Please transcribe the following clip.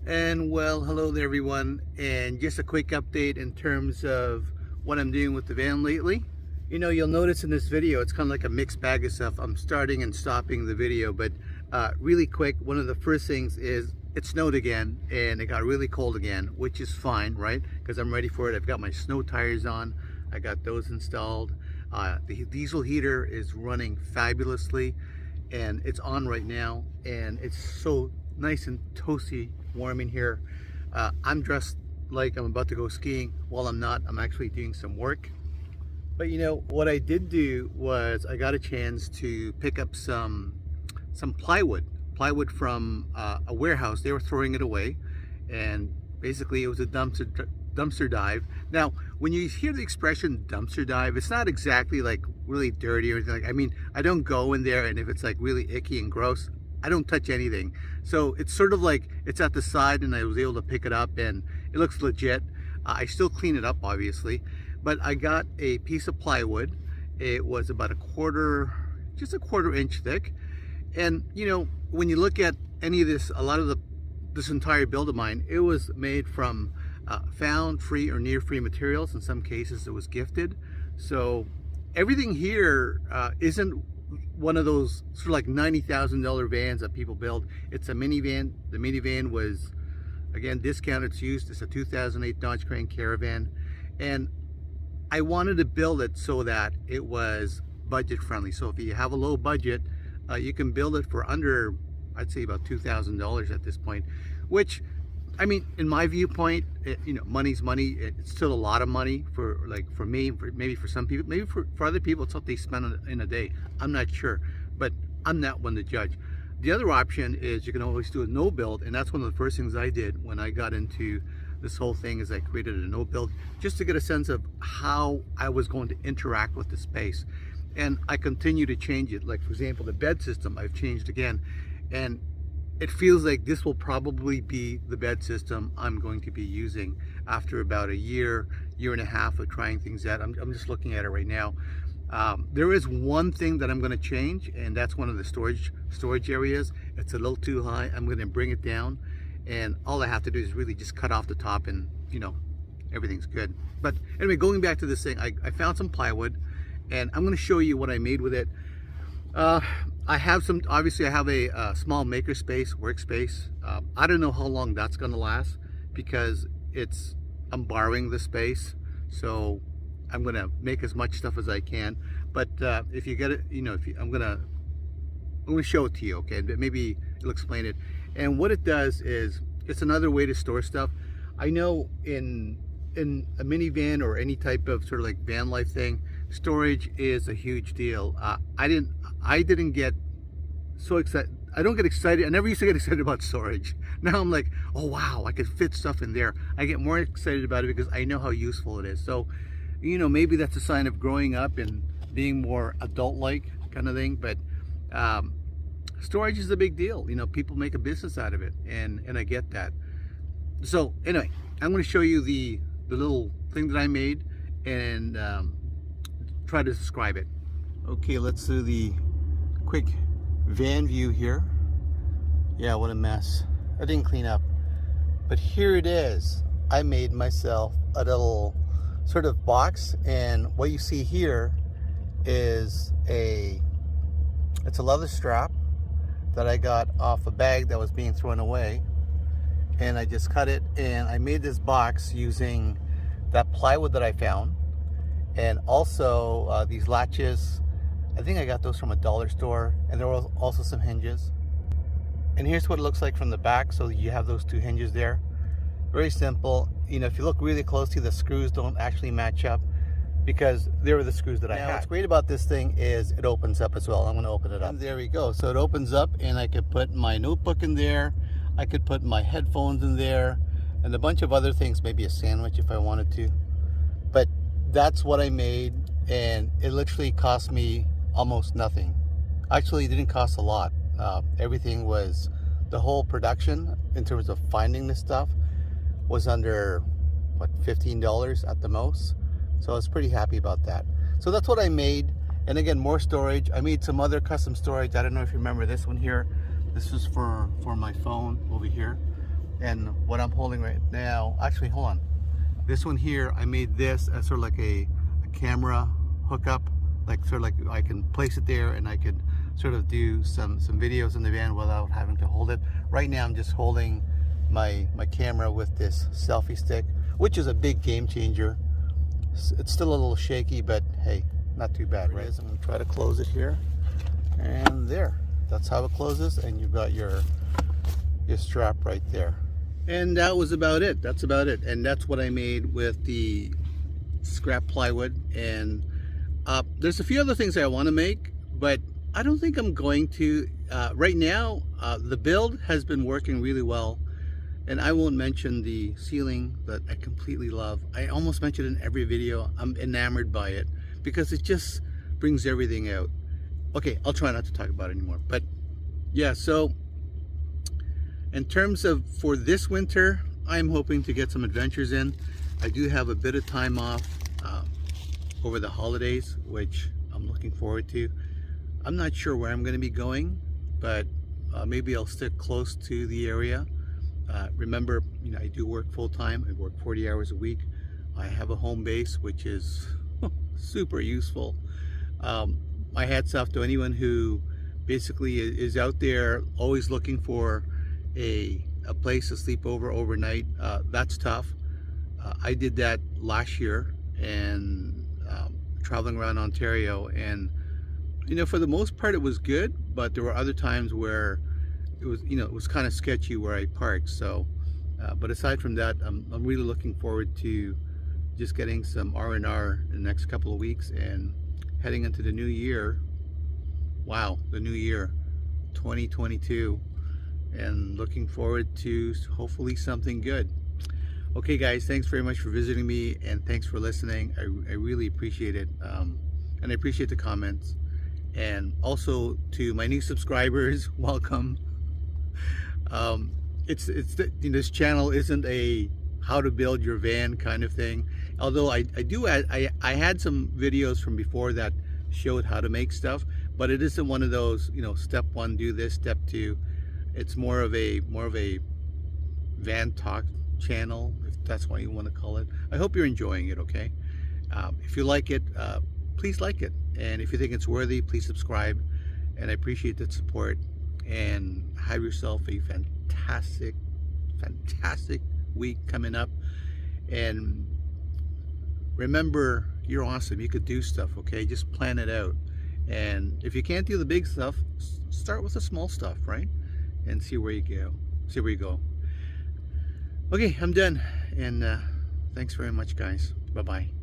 And well, hello there everyone, and just a quick update in terms of what I'm doing with the van lately. You'll notice in this video it's kind of like a mixed bag of stuff. I'm starting and stopping the video, but really quick, one of the first things is it snowed again and it got really cold again, which is fine, right? Because I'm ready for it. I've got my snow tires on, I got those installed. The diesel heater is running fabulously and it's on right now, and it's so nice and toasty warm in here. I'm dressed like I'm about to go skiing. Well, I'm not. I'm actually doing some work. But what I did do was I got a chance to pick up some plywood from a warehouse. They were throwing it away, and basically it was a dumpster dive. Now, when you hear the expression dumpster dive, it's not exactly like really dirty or anything. Like, I mean, I don't go in there, and if it's like really icky and gross, I don't touch anything. So it's sort of like it's at the side and I was able to pick it up and it looks legit. I still clean it up obviously, but I got a piece of plywood. It was about just a quarter inch thick. And when you look at any of this, a lot of this entire build of mine, it was made from found, free or near free materials. In some cases it was gifted. So everything here isn't one of those sort of like $90,000 vans that people build. It's a minivan. The minivan was, again, discounted. It's used. It's a 2008 Dodge Crane Caravan, and I wanted to build it so that it was budget friendly. So if you have a low budget, you can build it for under, I'd say about $2,000 at this point, which, I mean, in my viewpoint, money's money. It's still a lot of money for me, maybe for some people, maybe for other people, it's what they spend in a day. I'm not sure, but I'm not one to judge. The other option is you can always do a no build, and that's one of the first things I did when I got into this whole thing. Is I created a no build just to get a sense of how I was going to interact with the space, and I continue to change it. Like, for example, the bed system I've changed again, and it feels like this will probably be the bed system I'm going to be using after about a year and a half of trying things out. I'm just looking at it right now. There is one thing that I'm going to change, and that's one of the storage areas. It's a little too high. I'm going to bring it down, and all I have to do is really just cut off the top, and everything's good. But anyway, going back to this thing, I found some plywood, and I'm going to show you what I made with it. I have obviously I have a small makerspace workspace. I don't know how long that's gonna last, because I'm borrowing the space, so I'm gonna make as much stuff as I can. But if you get it, I'm gonna show it to you, okay? But maybe it'll explain it. And what it does is it's another way to store stuff. I know in a minivan or any type of sort of like van life thing, storage is a huge deal. I didn't get so excited. I don't get excited. I never used to get excited about storage. Now I'm like, oh wow, I could fit stuff in there. I get more excited about it because I know how useful it is. So, maybe that's a sign of growing up and being more adult-like kind of thing. But storage is a big deal. People make a business out of it, and I get that. So anyway, I'm going to show you the little thing that I made and try to describe it. Okay, let's do the quick van view here. Yeah, what a mess. I didn't clean up, but here it is. I made myself a little sort of box, and what you see here is it's a leather strap that I got off a bag that was being thrown away, and I just cut it, and I made this box using that plywood that I found, and also these latches. I think I got those from a dollar store, and there were also some hinges. And here's what it looks like from the back. So you have those two hinges there. Very simple. If you look really closely, the screws don't actually match up because they were the screws that I had. What's great about this thing is it opens up as well. I'm going to open it up. And there we go. So it opens up, and I could put my notebook in there. I could put my headphones in there, and a bunch of other things, maybe a sandwich if I wanted to. But that's what I made, and it literally cost me almost nothing. Actually, it didn't cost a lot. Everything was, the whole production in terms of finding this stuff was under, what, $15 at the most. So I was pretty happy about that. So that's what I made. And again, more storage. I made some other custom storage. I don't know if you remember this one here. This was for my phone over here. And what I'm holding right now, actually hold on, this one here, I made this as sort of like a camera hookup, like sort of like I can place it there and I could sort of do some videos in the van without having to hold it. Right now I'm just holding my camera with this selfie stick, which is a big game changer. It's still a little shaky, but hey, not too bad, right? I'm gonna try to close it here, and there, that's how it closes, and you've got your strap right there. And that was about it. That's about it. And that's what I made with the scrap plywood. And there's a few other things I want to make, but I don't think I'm going to right now. The build has been working really well. And I won't mention the ceiling that I completely love. I almost mention it in every video. I'm enamored by it because it just brings everything out. Okay, I'll try not to talk about it anymore. But yeah, so in terms of for this winter, I'm hoping to get some adventures in. I do have a bit of time off over the holidays, which I'm looking forward to. I'm not sure where I'm going to be going, but maybe I'll stick close to the area. Remember, you know, I do work full-time. I work 40 hours a week. I have a home base, which is super useful. My hats off to anyone who basically is out there always looking for a place to sleep overnight. That's tough. I did that last year, and traveling around Ontario, and you know, for the most part it was good, but there were other times where it was, you know, it was kind of sketchy where I parked. So but aside from that, I'm really looking forward to just getting some R&R in the next couple of weeks and heading into the new year. Wow, the new year 2022, and looking forward to hopefully something good. Okay guys, thanks very much for visiting me, and thanks for listening. I really appreciate it, and I appreciate the comments. And also to my new subscribers, welcome. This channel isn't a how to build your van kind of thing, although I had some videos from before that showed how to make stuff, but it isn't one of those, you know, step one do this, step two. It's more of a van talk channel, if that's what you want to call it. I hope you're enjoying it. Okay, if you like it, please like it, and if you think it's worthy, please subscribe. And I appreciate that support, and have yourself a fantastic week coming up. And remember, you're awesome. You could do stuff. Okay, just plan it out, and if you can't do the big stuff, start with the small stuff, right? And see where you go. Okay, I'm done, and thanks very much guys. Bye bye.